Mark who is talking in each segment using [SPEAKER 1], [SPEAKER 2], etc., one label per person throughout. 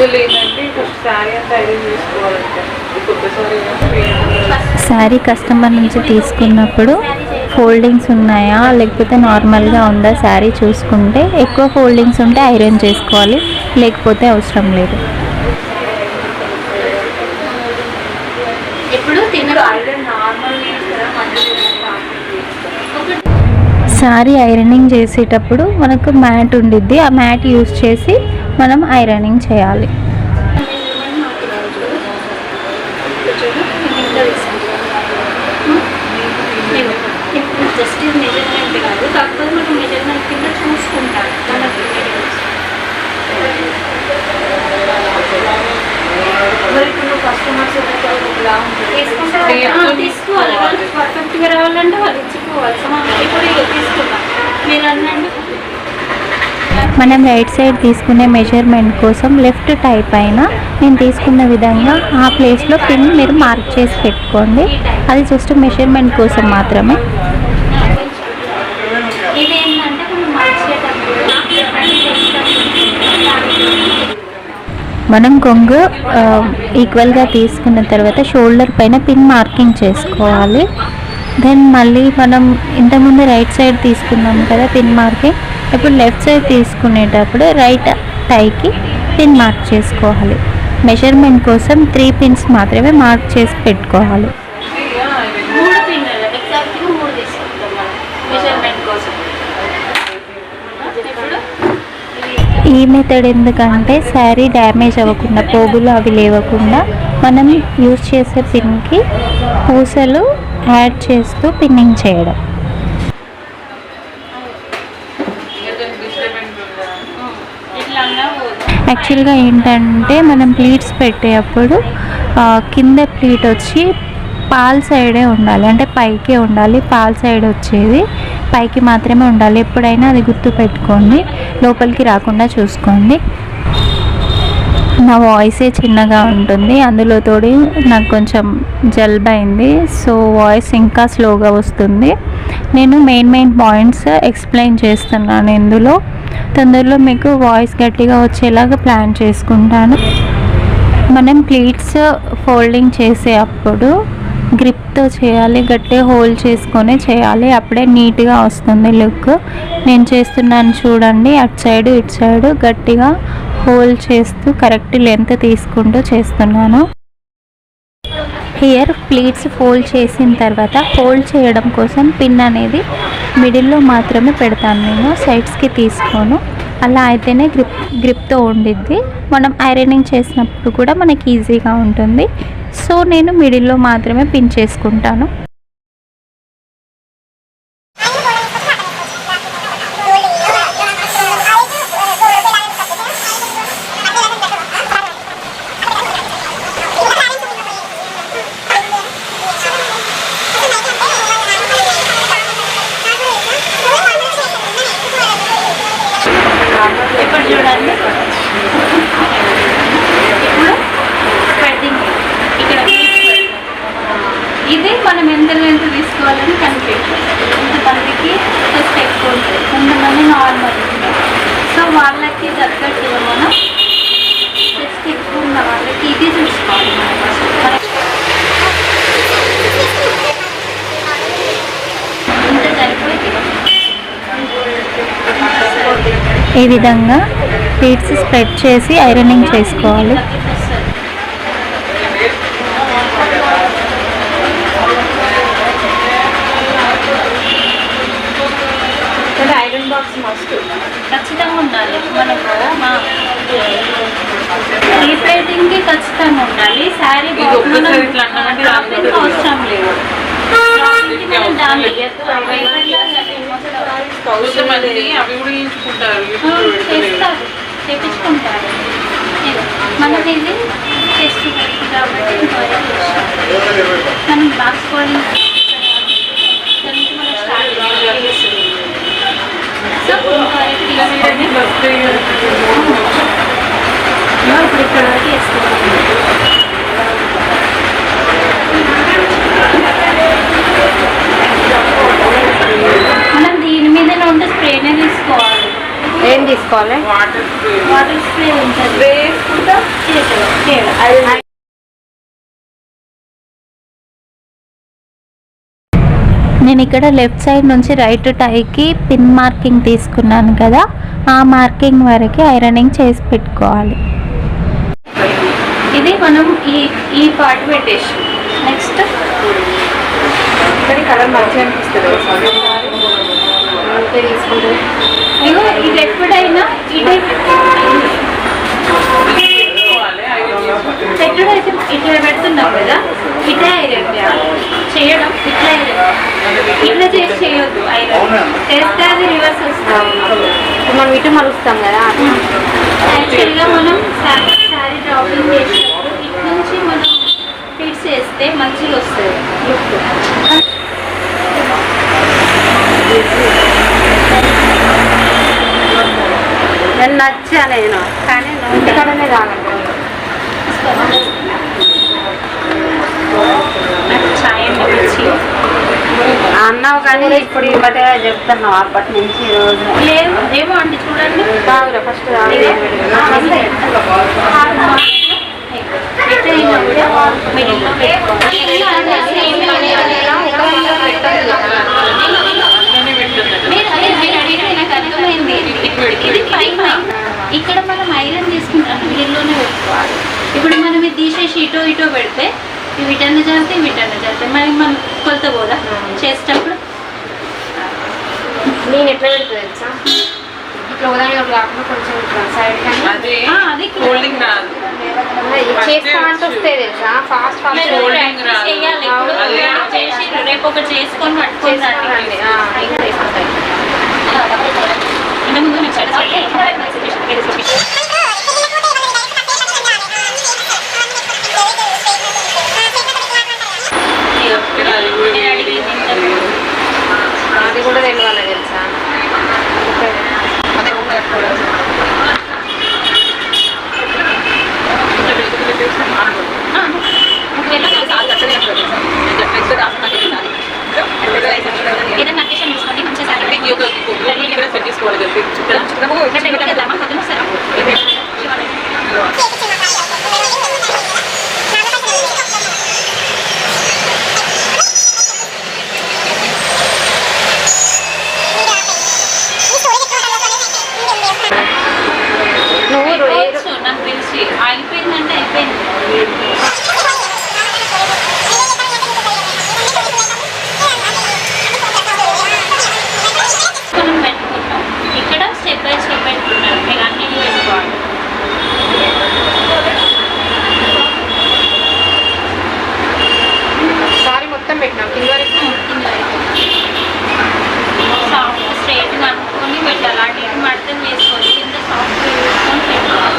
[SPEAKER 1] Actually ఏంటంటే first sari అంతా iron చేసుకోవాలంటే కొత్త శారీ
[SPEAKER 2] శారీ కస్టమర్ నుంచి తీసుకున్నప్పుడు ఫోల్డింగ్స్ ఉన్నాయా లేకపోతే నార్మల్గా ఉందా శారీ చూసుకుంటే, ఎక్కువ ఫోల్డింగ్స్ ఉంటే ఐరన్ చేసుకోవాలి, లేకపోతే అవసరం లేదు. శారీ ఐరనింగ్ చేసేటప్పుడు మనకు మ్యాట్ ఉండిద్ది, ఆ మ్యాట్ యూస్ చేసి మనం ఐరనింగ్ చేయాలి.
[SPEAKER 3] జస్ట్ మెజర్మెంట్ కాదు, కాకపోతే మనం మెజర్మెంట్ కింద చూసుకుంటాం మనకి తీసుకోవాలి. వాళ్ళు పర్ఫెక్ట్గా రావాలంటే వాళ్ళు ఇచ్చిపోవాలి. ఇప్పుడు తీసుకుంటాం మీరు అన్నండి.
[SPEAKER 2] మనం రైట్ సైడ్ తీసుకునే మెజర్మెంట్ కోసం లెఫ్ట్ టై పైన నేను తీసుకున్న విధంగా ఆ ప్లేస్లో పిన్ మీరు మార్క్ చేసి పెట్టుకోండి. అది జస్ట్ మెజర్మెంట్ కోసం మాత్రమే. మనం కొంగు ఈక్వల్గా తీసుకున్న తర్వాత షోల్డర్ పైన పిన్ మార్కింగ్ చేసుకోవాలి. దెన్ మళ్ళీ మనం ఇంతకుముందు రైట్ సైడ్ తీసుకున్నాం కదా పిన్ మార్కింగ్, ఇప్పుడు లెఫ్ట్ సైడ్ తీసుకునేటప్పుడు రైట్ టైకి పిన్ మార్క్ చేసుకోవాలి. మెజర్మెంట్ కోసం 3 పిన్స్ మాత్రమే మార్క్ చేసి పెట్టుకోవాలి. ఈ మెథడ్ ఎందుకంటే శారీ డ్యామేజ్ అవ్వకుండా, పోగులు అవి లేవకుండా మనం యూజ్ చేసే పిన్కి పూసలు యాడ్ చేస్తూ పిన్నింగ్ చేయడం. యాక్చువల్గా ఏంటంటే మనం ప్లీట్స్ పెట్టేటప్పుడు కింద ప్లీట్ వచ్చి పాల్ సైడే ఉండాలి, అంటే పైకే ఉండాలి. పాల్ సైడ్ వచ్చేది పైకి మాత్రమే ఉండాలి. ఎప్పుడైనా అది గుర్తు పెట్టుకోండి, లోపలికి రాకుండా చూసుకోండి. నా వాయిసే చిన్నగా ఉంటుంది, అందులో తోడి నాకు కొంచెం జలుబు అయింది, సో వాయిస్ ఇంకా స్లోగా వస్తుంది. నేను మెయిన్ పాయింట్స్ ఎక్స్ప్లెయిన్ చేస్తున్నాను ఇందులో. తొందరలో మీకు వాయిస్ గట్టిగా వచ్చేలాగా ప్లాన్ చేసుకుంటాను. మనం ప్లీట్స్ ఫోల్డింగ్ చేసే అప్పుడు గ్రిప్తో చేయాలి, గట్టిగా హోల్డ్ చేసుకొని చేయాలి, అప్పుడే నీట్గా వస్తుంది లుక్. నేను చేస్తున్నాను చూడండి, అటు సైడు ఇటు సైడు గట్టిగా హోల్డ్ చేస్తూ కరెక్ట్ లెంత్ తీసుకుంటూ చేస్తున్నాను. హియర్ ప్లీట్స్ ఫోల్డ్ చేసిన తర్వాత ఫోల్డ్ చేయడం కోసం పిన్ అనేది మిడిల్లో మాత్రమే పెడతాను నేను, సైడ్స్కి తీసుకోను. అలా అయితేనే గ్రిప్తో ఉండిద్ది. మనం ఐరనింగ్ చేసినప్పుడు కూడా మనకి ఈజీగా ఉంటుంది. సో నేను మిడిల్లో మాత్రమే పిన్ చేసుకుంటాను.
[SPEAKER 3] ఇప్పుడు చూడండి, ఇప్పుడు స్ప్రెడ్డింగ్ ఇక్కడ ఇది మనం ఎంత లెంత్ తీసుకోవాలని కనిపించాలి. కొంతమందికి జస్ట్ ఎక్కువ ఉంటుంది, కొంతమంది నార్మల్ ఉంటుంది. సో వాళ్ళకి తగ్గట్టుగా మనం జస్ట్ ఎక్కువ ఉన్న వాళ్ళకి ఇది చూసుకోవాలి. ఇంత సరిపోయింది.
[SPEAKER 2] ఈ విధంగా ప్లీట్స్ స్ప్రెడ్ చేసి ఐరనింగ్ చేసుకోవాలి.
[SPEAKER 1] ఐరన్ బాక్స్ మస్ట్
[SPEAKER 3] ఖచ్చితంగా ఉండాలి. మనకు రీప్లేటింగ్కి ఖచ్చితంగా ఉండాలి. శారీ అవసరం లేదు. చేపించుకుంటారు. మనది ఇది టెస్ట్ కాబట్టి మనం బాక్స్ కోడింగ్ మనం స్టార్ట్ సో ఇప్పుడు ఇక్కడ వరకు వేస్తున్నాం. మనం దీని మీదనే ఉంటే స్ప్రేనే తీసుకోవాలి.
[SPEAKER 1] ఏం తీసుకోవాలి?
[SPEAKER 3] వాటర్ స్ప్రే ఉంటుంది.
[SPEAKER 1] స్ప్రే వేసుకుంటా
[SPEAKER 2] నేను ఇక్కడ లెఫ్ట్ సైడ్ నుంచి రైట్ టైకి పిన్ మార్కింగ్ తీసుకున్నాను కదా, ఆ మార్కింగ్ వరకు ఐరనింగ్ చేసి పెట్టుకోవాలి.
[SPEAKER 3] ఇది మనం ఈ పార్ట్ పెట్టేసి నెక్స్ట్
[SPEAKER 1] కలర్ మంచిగా అనిపిస్తుంది.
[SPEAKER 3] ఇగో ఇది ఎప్పుడైనా ఈ టైప్ పెట్టుడు అయితే ఇట్లా పెడుతున్నాం కదా, ఇట్లా ఐరన్ చేయడం, ఇట్లా ఐరన్ ఇట్లా చేసి చేయొద్దు. ఐరన్ చేస్తే అది రివర్స్ వస్తుంది.
[SPEAKER 1] మనం ఇటు మలుస్తాం కదా.
[SPEAKER 3] యాక్చువల్గా మనం శారీ డ్రాపింగ్ చేసినప్పుడు ఇటు నుంచి మనం ఫిట్స్ చేస్తే మంచిగా వస్తుంది లుక్.
[SPEAKER 1] నేను నచ్చా నేను, కానీ ఇంటికాడనే రానండి. అన్నావు కానీ ఇప్పుడు ఈ బట్టే చెప్తున్నావు అప్పటి నుంచి రోజు
[SPEAKER 3] లేదు ఏమో అండి చూడండి.
[SPEAKER 1] బాగురా ఫస్ట్
[SPEAKER 3] ఇది పైన ఇక్కడ మనం ఐరన్ తీసుకుంటాం, వీళ్ళలోనే పెట్టుకోవాలి. ఇప్పుడు మనం ఇది తీసేసి ఇటో పెడితే వీటన్నా చదివితే మనం కొలత పోదా చేసేటప్పుడు.
[SPEAKER 1] నేను ఎట్లా పెడుతుంది తెలుసా, ఇట్లా ఉదాహరణ కాకుండా కొంచెం ఇట్లా సైడ్ కానీ
[SPEAKER 3] అది
[SPEAKER 1] చేస్తామంటే వస్తే తెలుసా ఫాస్ట్
[SPEAKER 3] చేయాలి. చేసి రేపు ఒకటి చేసుకొని పట్టుకోండి.
[SPEAKER 1] అది కూడా తెలియాలి తెలుసా.
[SPEAKER 3] నాకు తెలిసి అయిపోయిందంటే అయిపోయింది. మనం పెట్టుకుంటాం ఇక్కడ స్టెప్ బై స్టెప్ పెట్టుకుంటాం. మీరు అన్ని పెట్టుకోవాలి.
[SPEAKER 1] సారీ మొత్తం పెట్టినాం కింద వరకు.
[SPEAKER 3] సాఫ్ట్ స్ట్రైట్గా అనుకొని పెట్టాలి. అటు ఇటు మడతం వేసుకోవాలి. కింద సాఫ్ట్ వేసుకొని పెట్టుకోవాలి.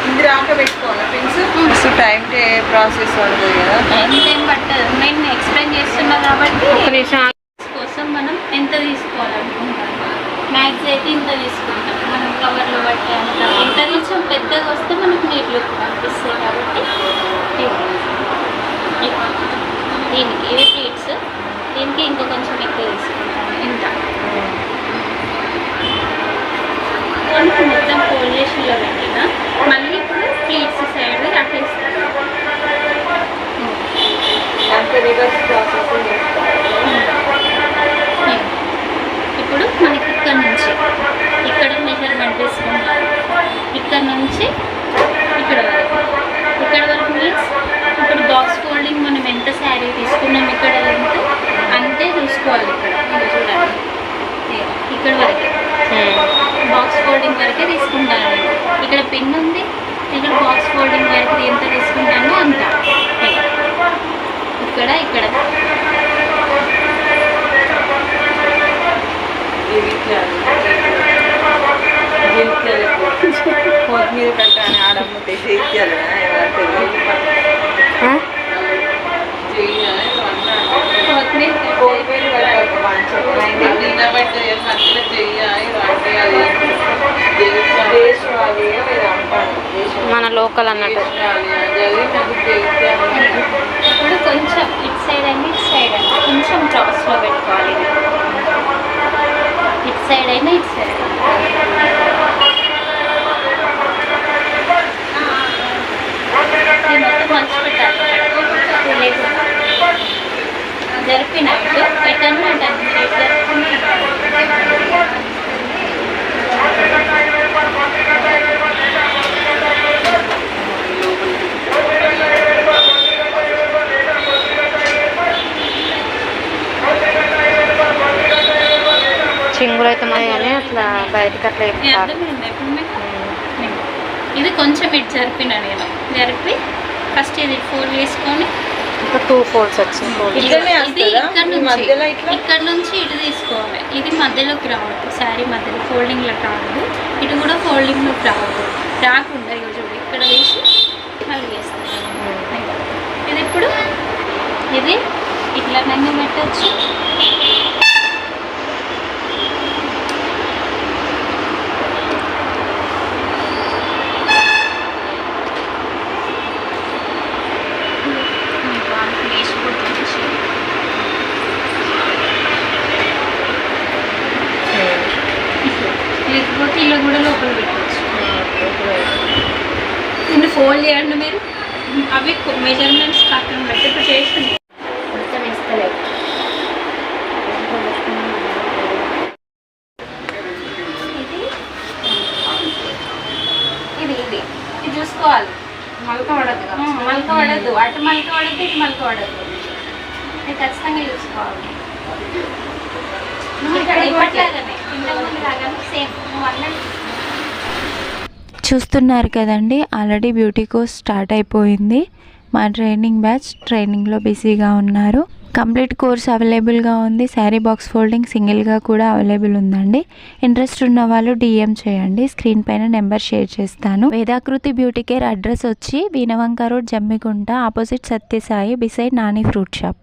[SPEAKER 1] కింద రాక పెట్టుకోవాలి పిన్స్. టైం ప్రాసెస్ ఉంటుంది కదా,
[SPEAKER 3] ఏం పట్టదు. నేను ఎక్స్ప్లెయిన్ చేస్తున్నా కాబట్టి కోసం మనం ఎంత తీసుకోవాలనుకుంటాం. మ్యాక్స్ అయితే ఇంత తీసుకుంటాం. మనం కవర్లో బట్టి అంత ఎంత కొంచెం పెద్దగా వస్తే మనకు నీట్ లుక్ అనిపిస్తాయి. కాబట్టి దీనికి ఇవి ప్లీట్స్, దీనికి ఇంకా కొంచెం ఎక్కువ తీసుకుంటాను. ఇంత మొత్తం పోలిషన్లో పెట్టిన మళ్ళీ ఇప్పుడు ప్లీట్స్ సైడ్ అట్టేస్తాను. ఇప్పుడు మనకి ఇక్కడ మెజర్మెంట్ తీసుకుంటాం. ఇక్కడ నుంచి ఇక్కడ వరకు మీన్స్ ఇప్పుడు బాక్స్ ఫోల్డింగ్ మనం ఎంత శారీ తీసుకున్నాం ఇక్కడ అంతే చూసుకోవాలి. ఇక్కడ చూడండి, ఇక్కడ వరకే బాక్స్ ఫోల్డింగ్ వరకే తీసుకుంటాను. ఇక్కడ పిన్ ఉంది, ఇక్కడ బాక్స్ ఫోల్డింగ్ వరకు ఎంత తీసుకుంటానో అంత. ఇక్కడ
[SPEAKER 1] కొత్తిమీర పెట్టాను ఆడమ్మ తెచ్చి ఇచ్చారు. మన లోకల్ అన్నట్టు.
[SPEAKER 3] ఇప్పుడు కొంచెం ఇటు సైడ్ అండి, ఇటు సైడ్ అండి కొంచెం క్రాస్లో పెట్టుకోవాలి. ఇటు సైడ్ అయినా ఇటు సైడ్
[SPEAKER 2] మామూలు అవుతున్నాయి కానీ అట్లా బయటకు అట్లా
[SPEAKER 3] ఇది అర్థమైందా ఇప్పుడు మీకు? ఇది కొంచెం ఇటు జరిపిన నేను జరిపి ఫస్ట్ ఇది ఫోల్డ్ చేసుకొని
[SPEAKER 2] ఇంకా 2 ఫోల్డ్స్ వచ్చింది.
[SPEAKER 1] ఇట్లనే
[SPEAKER 3] ఇది
[SPEAKER 1] వస్తుందా?
[SPEAKER 3] ఇక్కడ
[SPEAKER 1] ఈ మధ్యలో ఇట్లా?
[SPEAKER 3] ఇక్కడ నుంచి ఇటు తీసుకోవాలి. ఇది మధ్యలోకి రావద్దు, శారీ మధ్యలో ఫోల్డింగ్లోకి రావద్దు, ఇటు కూడా ఫోల్డింగ్లోకి రావద్దు. రాకుండా ఇక చూడు ఇక్కడ వేసి మళ్ళీ వేస్తాను. ఇది ఇప్పుడు ఇది ఇట్లా నంగి పెట్టచ్చు. లేకపోతే ఇలా కూడా లోపల పెట్టచ్చు. దీన్ని ఫోల్డ్ చేయండి మీరు. అవి మెజర్మెంట్స్ పక్కన పెట్టి ఇప్పుడు చేస్తుంది.
[SPEAKER 2] కొంచెం ఇస్తలేదు.
[SPEAKER 3] ఇది ఇది ఇది చూసుకోవాలి. మలక పడద్దు, మలక పడద్దు, అటు మలక పడద్దు, ఇటు మలక పడద్దు. ఇది ఖచ్చితంగా చూసుకోవాలి. ఇప్పట్లాగానే ఇంతకుముందు లాగానే సేమ్
[SPEAKER 2] చూస్తున్నారు కదండి, ఆల్రెడీ బ్యూటీ కోర్స్ స్టార్ట్ అయిపోయింది. మా ట్రైనింగ్ బ్యాచ్ ట్రైనింగ్లో బిజీగా ఉన్నారు. కంప్లీట్ కోర్స్ అవైలబుల్గా ఉంది. శారీ బాక్స్ ఫోల్డింగ్ సింగిల్గా కూడా అవైలబుల్ ఉందండి. ఇంట్రెస్ట్ ఉన్న వాళ్ళు DM చేయండి. స్క్రీన్ పైన నెంబర్ షేర్ చేస్తాను. వేదాకృతి బ్యూటీ కేర్ అడ్రస్ వచ్చి Veenavanka road, Jammikunta, opposite Sathya Sai, beside Nani fruit shop.